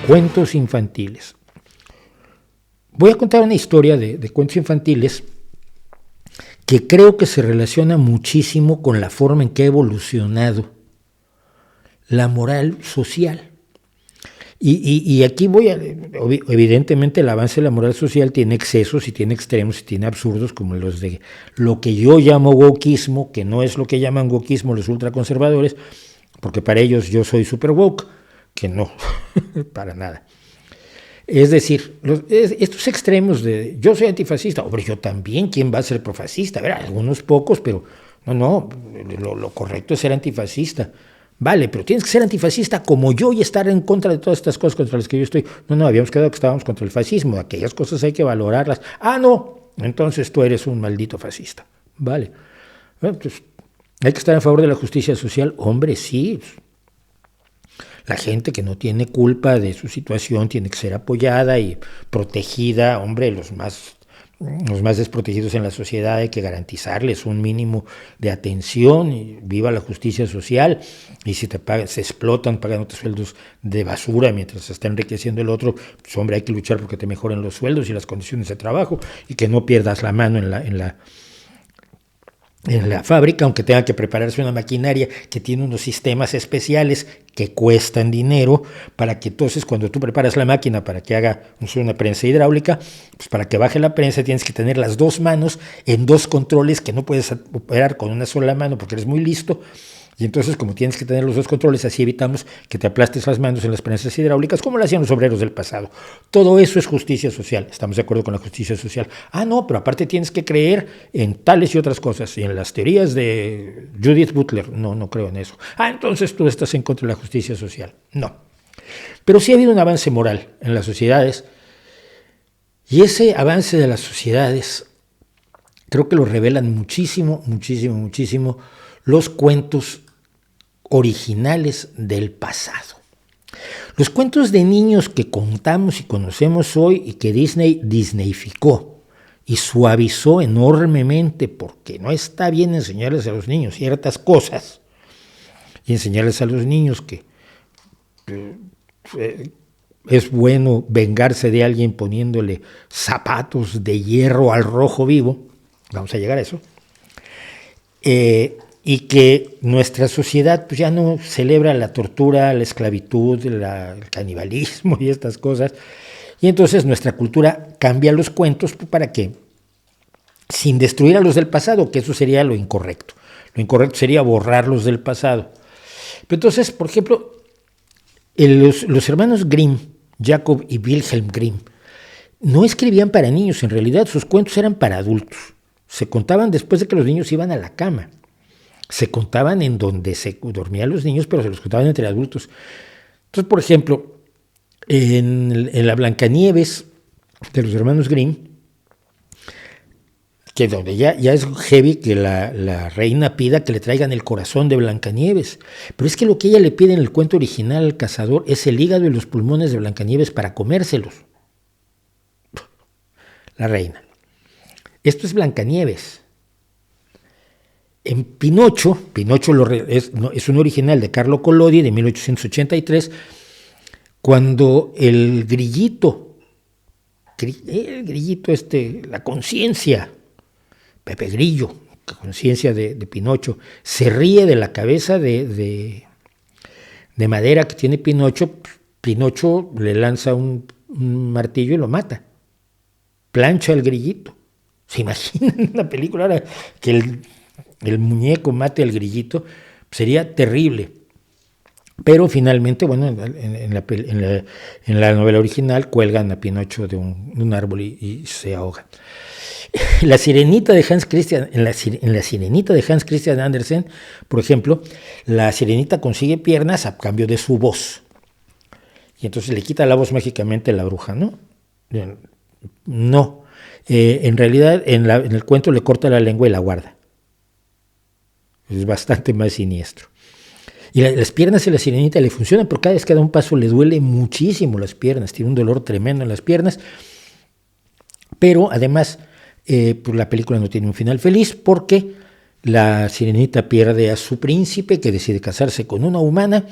cuentos infantiles. Voy a contar una historia de cuentos infantiles que creo que se relaciona muchísimo con la forma en que ha evolucionado la moral social. Y aquí evidentemente el avance de la moral social tiene excesos y tiene extremos y tiene absurdos como los de lo que yo llamo wokismo, que no es lo que llaman wokismo los ultraconservadores, porque para ellos yo soy super woke, que no, para nada. Es decir, estos extremos de yo soy antifascista, hombre, yo también, ¿quién va a ser profascista? A ver, algunos pocos, pero no, lo correcto es ser antifascista. Vale, pero tienes que ser antifascista como yo y estar en contra de todas estas cosas contra las que yo estoy. No, habíamos quedado que estábamos contra el fascismo, aquellas cosas hay que valorarlas. No, entonces tú eres un maldito fascista. Vale, bueno, pues, hay que estar en favor de la justicia social, hombre, sí. La gente que no tiene culpa de su situación tiene que ser apoyada y protegida, hombre, los más desprotegidos en la sociedad hay que garantizarles un mínimo de atención, y viva la justicia social, y si se explotan pagándote sueldos de basura mientras se está enriqueciendo el otro, pues hombre, hay que luchar porque te mejoren los sueldos y las condiciones de trabajo y que no pierdas la mano en la fábrica, aunque tenga que prepararse una maquinaria que tiene unos sistemas especiales que cuestan dinero, para que entonces cuando tú preparas la máquina para que haga una prensa hidráulica, pues para que baje la prensa tienes que tener las dos manos en dos controles que no puedes operar con una sola mano porque eres muy listo. Y entonces, como tienes que tener los dos controles, así evitamos que te aplastes las manos en las prensas hidráulicas, como lo hacían los obreros del pasado. Todo eso es justicia social. ¿Estamos de acuerdo con la justicia social? No, pero aparte tienes que creer en tales y otras cosas. Y en las teorías de Judith Butler, no creo en eso. Entonces tú estás en contra de la justicia social. No. Pero sí ha habido un avance moral en las sociedades. Y ese avance de las sociedades creo que lo revelan muchísimo los cuentos originales del pasado. Los cuentos de niños que contamos y conocemos hoy y que Disney disneyficó y suavizó enormemente, porque no está bien enseñarles a los niños ciertas cosas y enseñarles a los niños que es bueno vengarse de alguien poniéndole zapatos de hierro al rojo vivo. Vamos a llegar a eso. Y que nuestra sociedad pues ya no celebra la tortura, la esclavitud, el canibalismo y estas cosas. Y entonces nuestra cultura cambia los cuentos para que, sin destruir a los del pasado, que eso sería lo incorrecto. Lo incorrecto sería borrarlos del pasado. Pero entonces, por ejemplo, los hermanos Grimm, Jacob y Wilhelm Grimm, no escribían para niños, en realidad sus cuentos eran para adultos. Se contaban después de que los niños iban a la cama. Se contaban en donde se dormían los niños, pero se los contaban entre adultos. Entonces, por ejemplo, en la Blancanieves de los hermanos Grimm, que donde ya es heavy que la reina pida que le traigan el corazón de Blancanieves. Pero es que lo que ella le pide en el cuento original al cazador es el hígado y los pulmones de Blancanieves para comérselos. La reina. Esto es Blancanieves. En Pinocho es un original de Carlo Collodi de 1883, cuando el grillito, la conciencia, Pepe Grillo, la conciencia de Pinocho, se ríe de la cabeza de madera que tiene Pinocho, Pinocho le lanza un martillo y lo mata, plancha el grillito. ¿Se imaginan en la película ahora que el muñeco mate al grillito? Sería terrible. Pero finalmente, bueno, en la novela original cuelgan a Pinocho de un árbol y se ahoga. La Sirenita de Hans Christian, en la Sirenita de Hans Christian Andersen, por ejemplo, la Sirenita consigue piernas a cambio de su voz. Y entonces le quita la voz mágicamente a la bruja, ¿no? No. En realidad, en el cuento le corta la lengua y la guarda. Es bastante más siniestro. Y las piernas de la Sirenita le funcionan, pero cada vez que da un paso le duele muchísimo las piernas, tiene un dolor tremendo en las piernas. Pero además, pues la película no tiene un final feliz porque la Sirenita pierde a su príncipe, que decide casarse con una humana,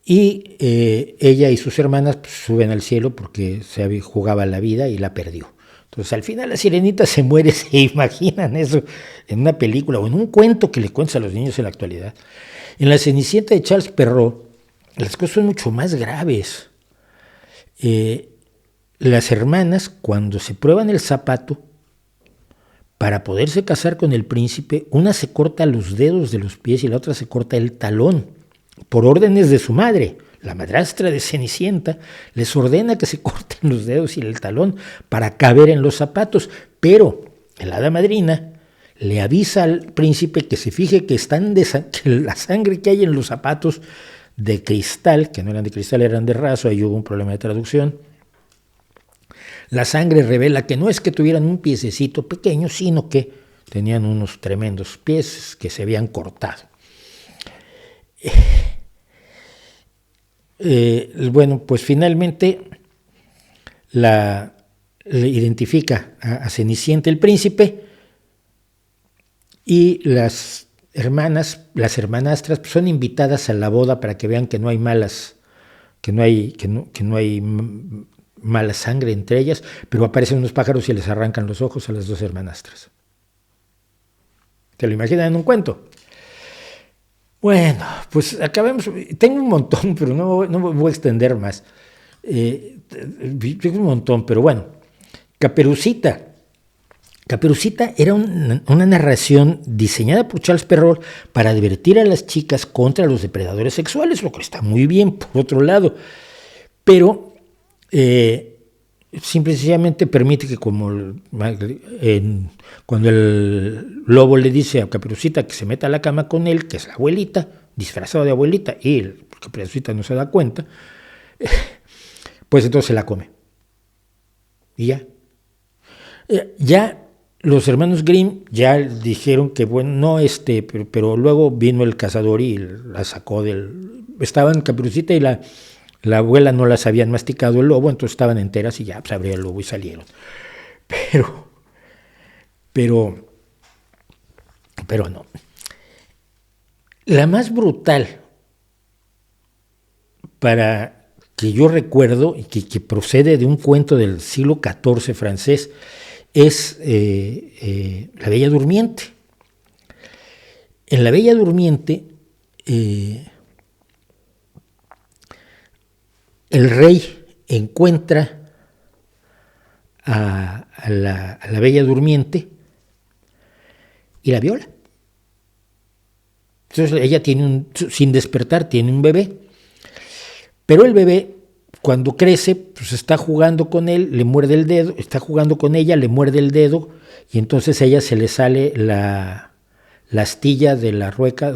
y ella y sus hermanas pues, suben al cielo porque se jugaba la vida y la perdió. Entonces al final la sirenita se muere, ¿se imaginan eso en una película o en un cuento que le cuentas a los niños en la actualidad? En La Cenicienta de Charles Perrault las cosas son mucho más graves. Las hermanas, cuando se prueban el zapato, para poderse casar con el príncipe, una se corta los dedos de los pies y la otra se corta el talón, por órdenes de su madre. La madrastra de Cenicienta les ordena que se corten los dedos y el talón para caber en los zapatos, pero el hada madrina le avisa al príncipe que se fije que que la sangre que hay en los zapatos de cristal, que no eran de cristal, eran de raso, ahí hubo un problema de traducción. La sangre revela que no es que tuvieran un piececito pequeño, sino que tenían unos tremendos pies que se habían cortado. Bueno, pues finalmente le identifica a Cenicienta el príncipe y las hermanastras son invitadas a la boda para que vean que no hay mala sangre entre ellas, pero aparecen unos pájaros y les arrancan los ojos a las dos hermanastras. ¿Te lo imaginan en un cuento? Bueno, pues acabemos. Tengo un montón, pero no me voy a extender más. Tengo un montón, pero bueno. Caperucita. Caperucita era una narración diseñada por Charles Perrault para advertir a las chicas contra los depredadores sexuales, lo que está muy bien, por otro lado. Pero simple y sencillamente permite que cuando el lobo le dice a Caperucita que se meta a la cama con él, que es la abuelita, disfrazado de abuelita, y Caperucita no se da cuenta, pues entonces se la come. Y ya los hermanos Grimm ya dijeron que bueno, no pero luego vino el cazador y la sacó estaban Caperucita y la abuela no las habían masticado el lobo, entonces estaban enteras y ya pues abrió el lobo y salieron. Pero no. La más brutal para que yo recuerdo y que procede de un cuento del siglo XIV francés es La Bella Durmiente. En La Bella Durmiente el rey encuentra a la Bella Durmiente y la viola. Entonces ella sin despertar, tiene un bebé. Pero el bebé, cuando crece, pues está jugando con él, le muerde el dedo, está jugando con ella, le muerde el dedo, y entonces a ella se le sale la astilla de la rueca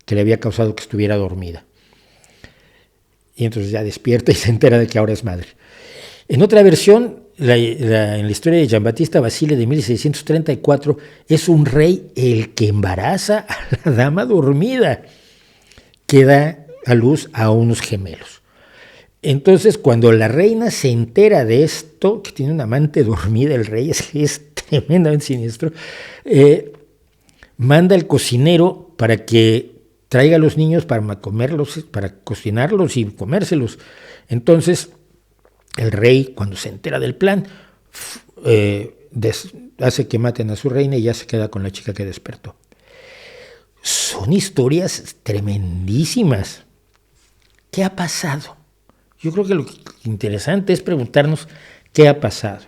que le había causado que estuviera dormida. Y entonces ya despierta y se entera de que ahora es madre. En otra versión, en la historia de Giambattista Basile de 1634, es un rey el que embaraza a la dama dormida, que da a luz a unos gemelos. Entonces, cuando la reina se entera de esto, que tiene una amante dormida, el rey es tremendamente siniestro, manda al cocinero para que traiga a los niños para comerlos, para cocinarlos y comérselos. Entonces, el rey, cuando se entera del plan, hace que maten a su reina y ya se queda con la chica que despertó. Son historias tremendísimas. ¿Qué ha pasado? Yo creo que lo interesante es preguntarnos qué ha pasado.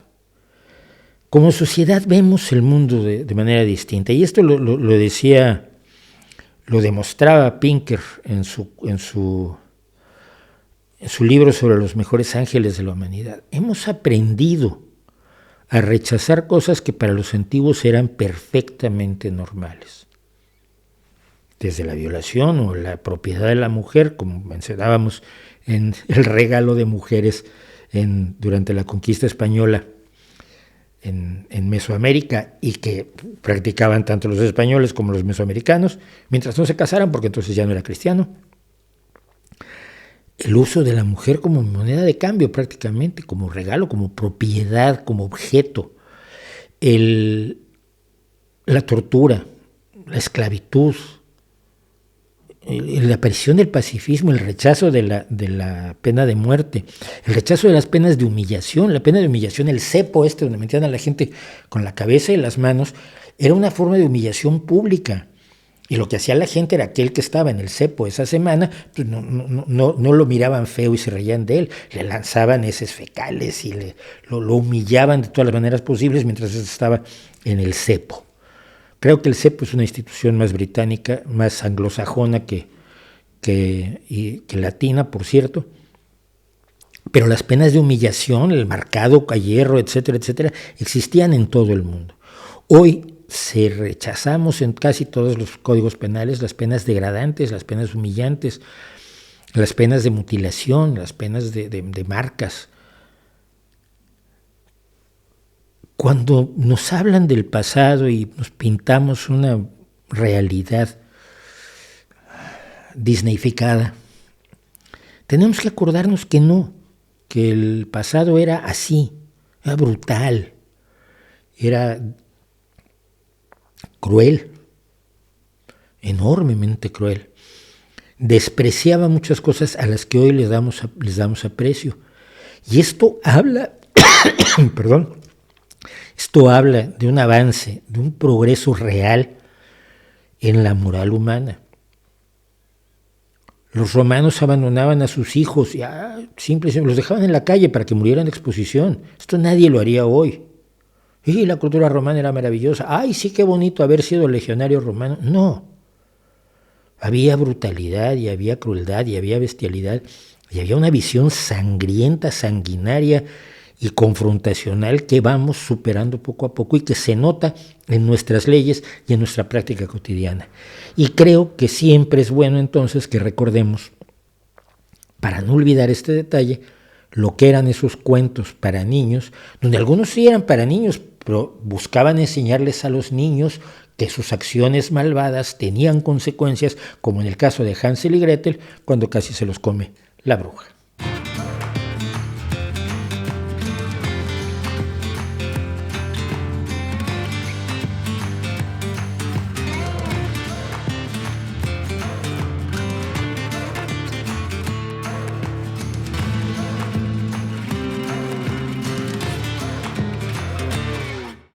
Como sociedad vemos el mundo de manera distinta, y esto lo decía, lo demostraba Pinker en su libro sobre los mejores ángeles de la humanidad. Hemos aprendido a rechazar cosas que para los antiguos eran perfectamente normales. Desde la violación o la propiedad de la mujer, como mencionábamos en el regalo de mujeres durante la conquista española en Mesoamérica, y que practicaban tanto los españoles como los mesoamericanos, mientras no se casaran, porque entonces ya no era cristiano. El uso de la mujer como moneda de cambio prácticamente, como regalo, como propiedad, como objeto. La tortura, la esclavitud, la aparición del pacifismo, el rechazo de la pena de muerte, el rechazo de las penas de humillación, la pena de humillación, el cepo donde metían a la gente con la cabeza y las manos, era una forma de humillación pública. Y lo que hacía la gente era aquel que estaba en el cepo esa semana, pues no lo miraban feo y se reían de él, le lanzaban heces fecales y lo humillaban de todas las maneras posibles mientras estaba en el cepo. Creo que el cepo es una institución más británica, más anglosajona que latina, por cierto. Pero las penas de humillación, el marcado a hierro, etcétera, etcétera, existían en todo el mundo. Hoy rechazamos en casi todos los códigos penales las penas degradantes, las penas humillantes, las penas de mutilación, las penas de marcas. Cuando nos hablan del pasado y nos pintamos una realidad disneyficada, tenemos que acordarnos que no, que el pasado era así, era brutal, era cruel, enormemente cruel. Despreciaba muchas cosas a las que hoy les damos aprecio. Y esto habla, esto habla de un avance, de un progreso real en la moral humana. Los romanos abandonaban a sus hijos, simplemente los dejaban en la calle para que murieran de exposición. Esto nadie lo haría hoy. Y la cultura romana era maravillosa. ¡Ay, sí, qué bonito haber sido legionario romano! No. Había brutalidad y había crueldad y había bestialidad y había una visión sangrienta, sanguinaria y confrontacional que vamos superando poco a poco y que se nota en nuestras leyes y en nuestra práctica cotidiana. Y creo que siempre es bueno entonces que recordemos, para no olvidar este detalle, lo que eran esos cuentos para niños, donde algunos sí eran para niños, pero buscaban enseñarles a los niños que sus acciones malvadas tenían consecuencias, como en el caso de Hansel y Gretel, cuando casi se los come la bruja.